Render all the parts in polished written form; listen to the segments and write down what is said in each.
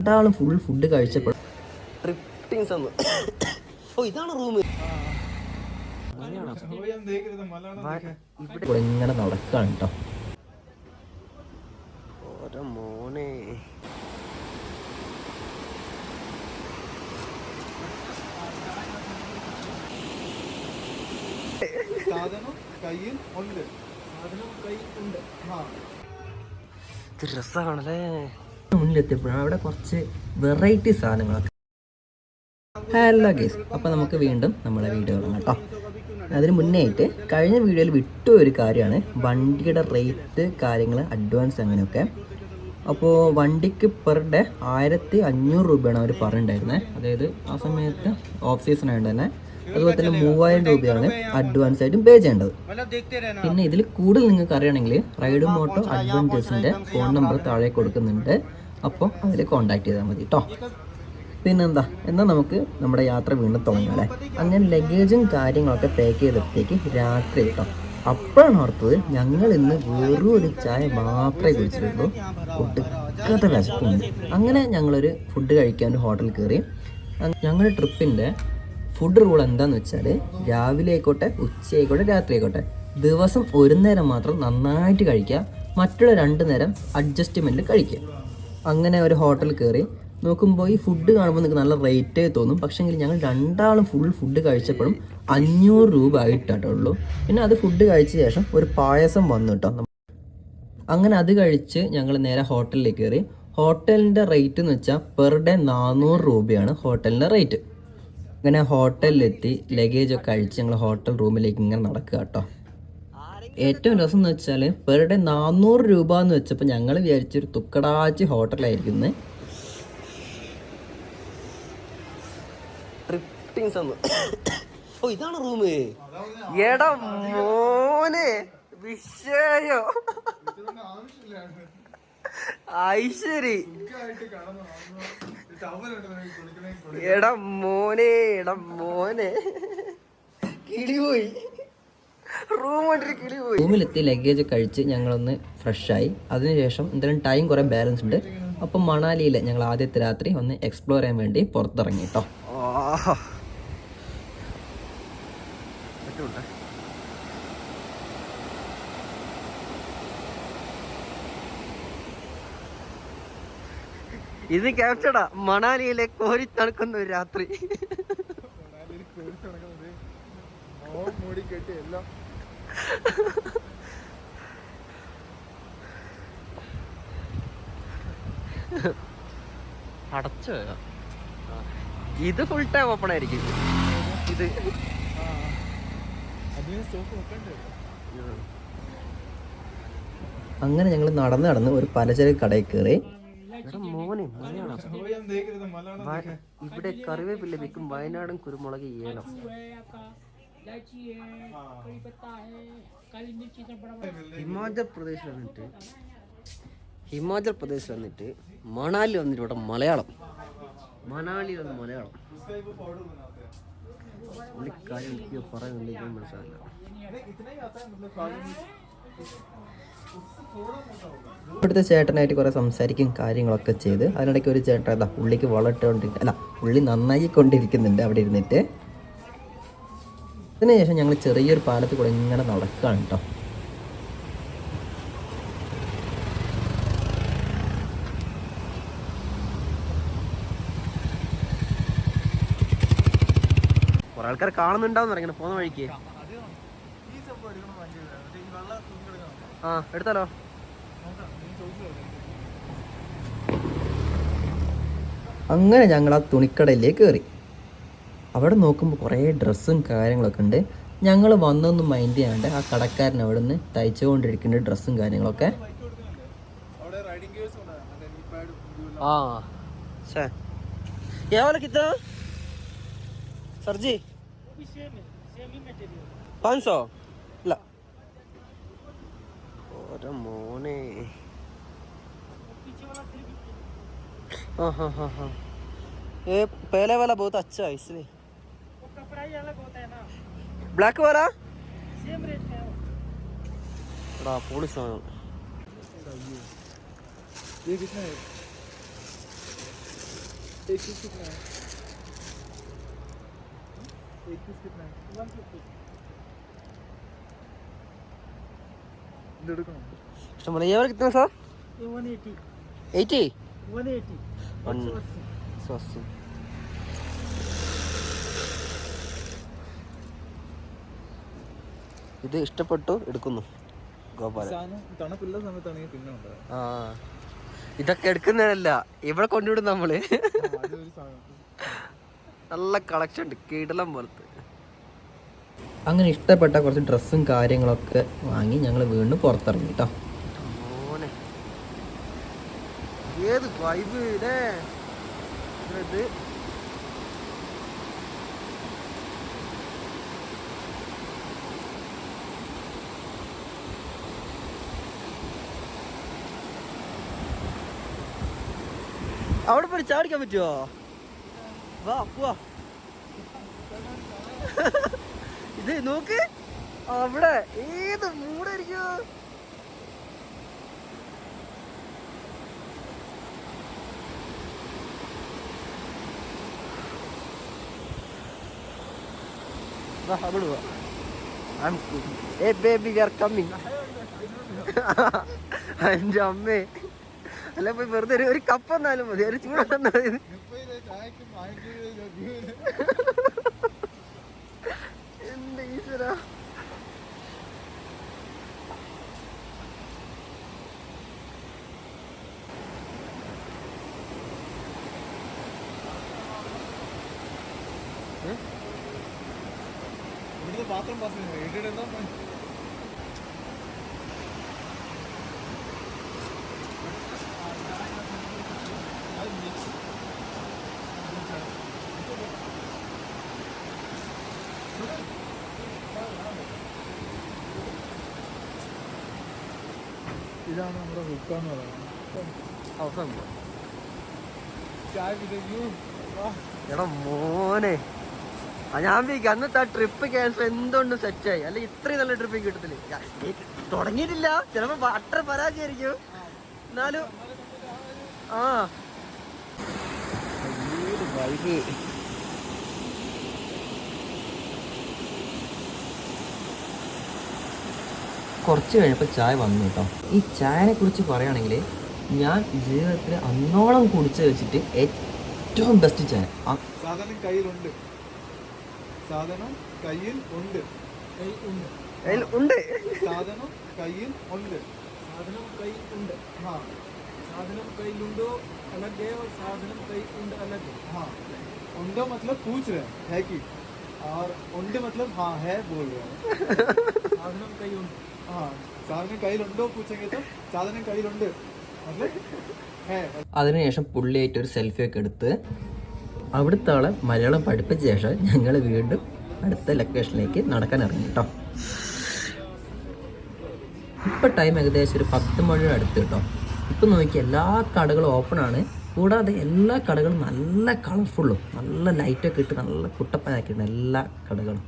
രണ്ടാളും full food കഴിച്ചപ്പോൾ ഇതാണ് റൂം. ഇവിടെ ഇങ്ങനെ നടക്കാണ് കേട്ടോ. ഓരോ മോനെ രസമാണല്ലേ. മുന്നിലെത്തിയപ്പോഴാണ് അവിടെ കുറച്ച് വെറൈറ്റി സാധനങ്ങളൊക്കെ. ഹലോ ഗൈസ്, അപ്പോൾ നമുക്ക് വീണ്ടും നമ്മുടെ വീഡിയോ കാണാം കേട്ടോ. അതിന് മുന്നേ ആയിട്ട് കഴിഞ്ഞ വീഡിയോയിൽ വിട്ട ഒരു കാര്യമാണ് വണ്ടിയുടെ റേറ്റ്, കാര്യങ്ങൾ, അഡ്വാൻസ് അങ്ങനെയൊക്കെ. അപ്പോൾ വണ്ടിക്ക് പെർ ഡേ 1500 രൂപയാണ് അവർ പറഞ്ഞിട്ടുണ്ടായിരുന്നത്. അതായത് ആ സമയത്ത് ഓഫ് സീസൺ ആയതുകൊണ്ട് തന്നെ. അതുപോലെ തന്നെ 3000 രൂപയാണ് അഡ്വാൻസ് ആയിട്ടും പേ ചെയ്യേണ്ടത്. പിന്നെ ഇതിൽ കൂടുതൽ നിങ്ങൾക്ക് അറിയണമെങ്കിൽ റൈഡ് മോട്ടോ അഡ്വഞ്ചേഴ്സിൻ്റെ ഫോൺ നമ്പർ താഴെ കൊടുക്കുന്നുണ്ട്. അപ്പോൾ അതിൽ കോൺടാക്ട് ചെയ്താൽ മതി കേട്ടോ. പിന്നെന്താ, എന്നാൽ നമുക്ക് നമ്മുടെ യാത്ര വീണ്ടും തുടങ്ങാം. അങ്ങനെ ലഗേജും കാര്യങ്ങളൊക്കെ പാക്ക് ചെയ്തപ്പോഴത്തേക്ക് രാത്രി കേട്ടോ. അപ്പോഴാണ് ഓർത്തത് ഞങ്ങൾ ഇന്ന് വെറും ഒരു ചായ മാത്രമേ കുടിച്ചിട്ടുള്ളൂ, ഒടുക്കത്തെ വിശപ്പുണ്ട്. അങ്ങനെ ഞങ്ങളൊരു ഫുഡ് കഴിക്കാൻ ഒരു ഹോട്ടലിൽ കയറി. ഞങ്ങളുടെ ട്രിപ്പിൻ്റെ ഫുഡ് റൂൾ എന്താണെന്ന് വെച്ചാൽ രാവിലെ ആയിക്കോട്ടെ, ഉച്ചയായിക്കോട്ടെ, രാത്രി ആയിക്കോട്ടെ, ദിവസം ഒരു നേരം മാത്രം നന്നായിട്ട് കഴിക്കുക, മറ്റുള്ള 2 നേരം അഡ്ജസ്റ്റ്മെൻറ്റിൽ കഴിക്കുക. അങ്ങനെ ഒരു ഹോട്ടലിൽ കയറി നോക്കുമ്പോൾ ഈ ഫുഡ് കാണുമ്പോൾ നിങ്ങൾക്ക് നല്ല റേറ്റേ തോന്നും. പക്ഷേങ്കിൽ ഞങ്ങൾ രണ്ടാളും ഫുൾ ഫുഡ് കഴിച്ചപ്പോഴും 500 രൂപ ആയിട്ടാട്ടുള്ളൂ. പിന്നെ അത് ഫുഡ് കഴിച്ച ശേഷം ഒരു പായസം വന്നു കേട്ടോ. അങ്ങനെ അത് കഴിച്ച് ഞങ്ങൾ നേരെ ഹോട്ടലിലേക്ക് കയറി. ഹോട്ടലിൻ്റെ റേറ്റ് എന്ന് വെച്ചാൽ പെർ ഡേ 400 രൂപയാണ് ഹോട്ടലിൻ്റെ റേറ്റ്. അങ്ങനെ ഹോട്ടലിലെത്തി ലഗേജൊക്കെ അഴിച്ച് ഞങ്ങൾ ഹോട്ടൽ റൂമിലേക്ക് ഇങ്ങനെ നടക്കുക കേട്ടോ. ഏറ്റവും രസം എന്ന് വെച്ചാൽ പെർ ഡേ 400 രൂപ എന്ന് വെച്ചപ്പോൾ ഞങ്ങൾ വിചാരിച്ചൊരു തുക്കടാച്ചി ഹോട്ടലായിരിക്കുന്നത്. ഇതാണ് റൂം. എടാ മോനെ വിഷയോ ഐശ്വരി. എടാ മോനെ കിളി പോയി. റൂമിലെത്തി ലഗേജ് കഴിച്ച് ഞങ്ങളൊന്ന് ഫ്രഷായി. അതിനുശേഷം എന്തായാലും ടൈം കുറേ ബാലൻസ് ഉണ്ട്. അപ്പം മണാലിയിൽ ഞങ്ങൾ ആദ്യത്തെ രാത്രി ഒന്ന് എക്സ്പ്ലോർ ചെയ്യാൻ വേണ്ടി പുറത്തിറങ്ങി കേട്ടോ. ഇത് ക്യാപ്ചർഡാ, മണാലിയിലെ കോരി തണുക്കുന്ന ഒരു രാത്രി. അടച്ചു ഇത് ഫുൾ ടൈം ഓപ്പൺ ആയിരിക്കും. ഇത് അങ്ങനെ ഞങ്ങൾ നടന്ന് ഒരു പലചരക്ക് കടയിൽ കയറി. മോനെ ഇവിടെ കറിവേപ്പില വിൽക്കും, വയനാടൻ കുരുമുളക്, ഏലം. ഹിമാചൽ പ്രദേശ് വന്നിട്ട് മണാലി വന്നിട്ട് ഇവിടെ മലയാളം. കാര്യം എനിക്ക് പറയുന്നുണ്ട്, മനസ്സിലാവില്ല. ഇവിടുത്തെ ചേട്ടനായിട്ട് കുറേ സംസാരിക്കും കാര്യങ്ങളൊക്കെ ചെയ്ത് അതിനിടയ്ക്ക് ഒരു ചേട്ടൻ അതാ ഉള്ളിക്ക് ഉള്ളി നന്നാക്കിക്കൊണ്ടിരിക്കുന്നുണ്ട് അവിടെ ഇരുന്നിട്ട്. അതിനുശേഷം ഞങ്ങൾ ചെറിയൊരു പാലത്തിൽ കൂടെ ഇങ്ങനെ നടക്കുകയാണ് കേട്ടോ. കുറെ ആൾക്കാർ കാണുന്നുണ്ടാവും ഇങ്ങനെ പോകുന്ന വഴിക്ക്. ആ എടുത്താലോ. അങ്ങനെ ഞങ്ങൾ ആ തുണിക്കടയിലേക്ക് കയറി. അവിടെ നോക്കുമ്പോൾ കുറേ ഡ്രസ്സും കാര്യങ്ങളൊക്കെ ഉണ്ട്. ഞങ്ങൾ വന്നൊന്നും മൈൻഡ് ചെയ്യാണ്ട് ആ കടക്കാരൻ അവിടെ നിന്ന് തയ്ച്ചുകൊണ്ടിരിക്കുന്ന ഡ്രസ്സും കാര്യങ്ങളൊക്കെ. ആ സർജി 500 ഇല്ല. ഓരോ മോനെ. हाँ ये पहले वाला बहुत अच्छा है इसलिए। वो कपड़ा ही अलग होता है ना। ब्लैक वाला सेम रेट में है। बड़ा पुलिस है ये कितना है? इस्तेमाल ये वाला कितना सर? 180. 80? 180. 180. ഇത് ഇഷ്ടപ്പെട്ടു എടുക്കുന്നു ഗോപാലൻ. തണുപ്പുള്ള സമയത്താണെങ്കിൽ പിന്നെ ആ ഇതൊക്കെ എടുക്കുന്നതല്ല ഇവിടെ കൊണ്ടുവിടും നമ്മള്. നല്ല കളക്ഷൻ ഉണ്ട്, കീടലം പോലത്തെ. അങ്ങനെ ഇഷ്ടപ്പെട്ട കുറച്ച് ഡ്രസ്സും കാര്യങ്ങളൊക്കെ വാങ്ങി ഞങ്ങൾ വീണ്ടും പുറത്തിറങ്ങി കേട്ടോ. ഏത് വൈബ് ഇതേ ഇത്. അവിടെ പോയി ചാടിക്കാൻ പറ്റുമോ? വാ പോവാ. ഇത് നോക്ക് അവിടെ ഏത് മൂടായിരിക്കോ. അവിടെ പോവാ. Hey baby, we are coming. എൻ്റെ അമ്മേ, അല്ല പോയി വെറുതെ ഒരു കപ്പ് എന്നാലും മതി, ഒരു ചൂടെന്നാ മതി. എന്റെ ഈശ്വര. പാത്രം പാസ് ഇതാണ് നമ്മുടെ ഹുക്കാന്ന് പറയുന്നത്. അവസാനം ചായ പിടിക്കൂ. എടാ മോനെ, ഞാൻ വിചാരിക്കും അന്നത്തെ ആ ട്രിപ്പ് ക്യാൻസൽ എന്തുകൊണ്ട് സെറ്റായി, അല്ലെ ഇത്രയും നല്ല ട്രിപ്പ് കിട്ടത്തില്ല. തുടങ്ങിയിട്ടില്ല, ചിലപ്പോ അത്ര പരാജയമായിരിക്കും എന്നാലും. ആ വൈകി കുറച്ച് കഴിഞ്ഞപ്പോൾ ചായ വന്നു കേട്ടോ. ഈ ചായനെ കുറിച്ച് പറയുകയാണെങ്കിൽ ഞാൻ ജീവിതത്തിൽ അന്നോളം കുടിച്ച് വെച്ചിട്ട് ഏറ്റവും ബെസ്റ്റ് ചായ. സാധനം കയ്യിലുണ്ട്, സാധനം കയ്യിൽ ഉണ്ട്, ഉണ്ട് സാധനം കയ്യിൽ ഉണ്ട്, സാധനം കൈ ഉണ്ട്. हाँ സാധനം കയ്യിലുണ്ടോ अलग है और साधन कई उंड अलग है. हाँ उंडो मतलब पूछ रहे हैं है कि, और उंड मतलब हाँ है बोल रहे हैं. സാധനം കൈ ഉണ്ട്. हाँ സാധനം കയ്യിലുണ്ടോ പൂछेंगे तो സാധനം കയ്യിലുണ്ട് मतलब है. അതിനുശേഷം പുള്ളിയായിട്ട് ഒരു സെൽഫി ഒക്കെ എടുത്ത് അവിടുത്തെ ആളെ മലയാളം പഠിപ്പിച്ച ശേഷം ഞങ്ങൾ വീണ്ടും അടുത്ത ലൊക്കേഷനിലേക്ക് നടക്കാൻ ഇറങ്ങി കേട്ടോ. ഇപ്പം ടൈം ഏകദേശം ഒരു 10 മണിയുടെ അടുത്ത് കേട്ടോ. ഇപ്പം നോക്കി എല്ലാ കടകളും ഓപ്പൺ ആണ്, കൂടാതെ എല്ലാ കടകളും നല്ല കളർഫുള്ളും നല്ല ലൈറ്റൊക്കെ ഇട്ട് നല്ല കുട്ടപ്പനാക്കിയിട്ടുണ്ട് എല്ലാ കടകളും.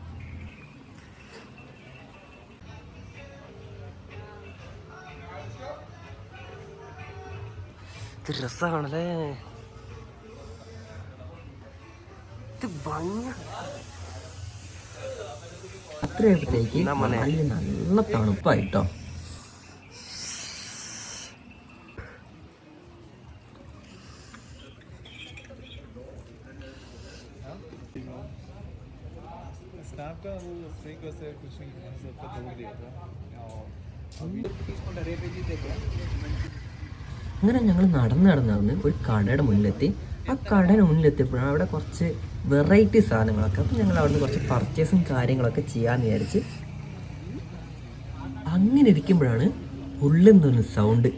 ഇത് രസമാണല്ലേ, ഇത് ഭംഗി. അത്രയായപ്പോഴത്തേക്ക് നല്ല തണുപ്പായിട്ടോ. स्नैप का वो स्ट्रीक वैसे कुछ नहीं, मैंने सबका तोड़ दिया था. അങ്ങനെ ഞങ്ങൾ നടന്ന് ഒരു കടയുടെ മുന്നിലെത്തി. ആ കടയുടെ മുന്നിലെത്തിയപ്പോഴാണ് അവിടെ കുറച്ച് വെറൈറ്റി സാധനങ്ങളൊക്കെ. അപ്പം ഞങ്ങൾ അവിടെ നിന്ന് കുറച്ച് പർച്ചേസും കാര്യങ്ങളൊക്കെ ചെയ്യാമെന്ന് വിചാരിച്ച് അങ്ങനെ ഇരിക്കുമ്പോഴാണ് ഉള്ളിൽ നിന്നൊരു സൗണ്ട്.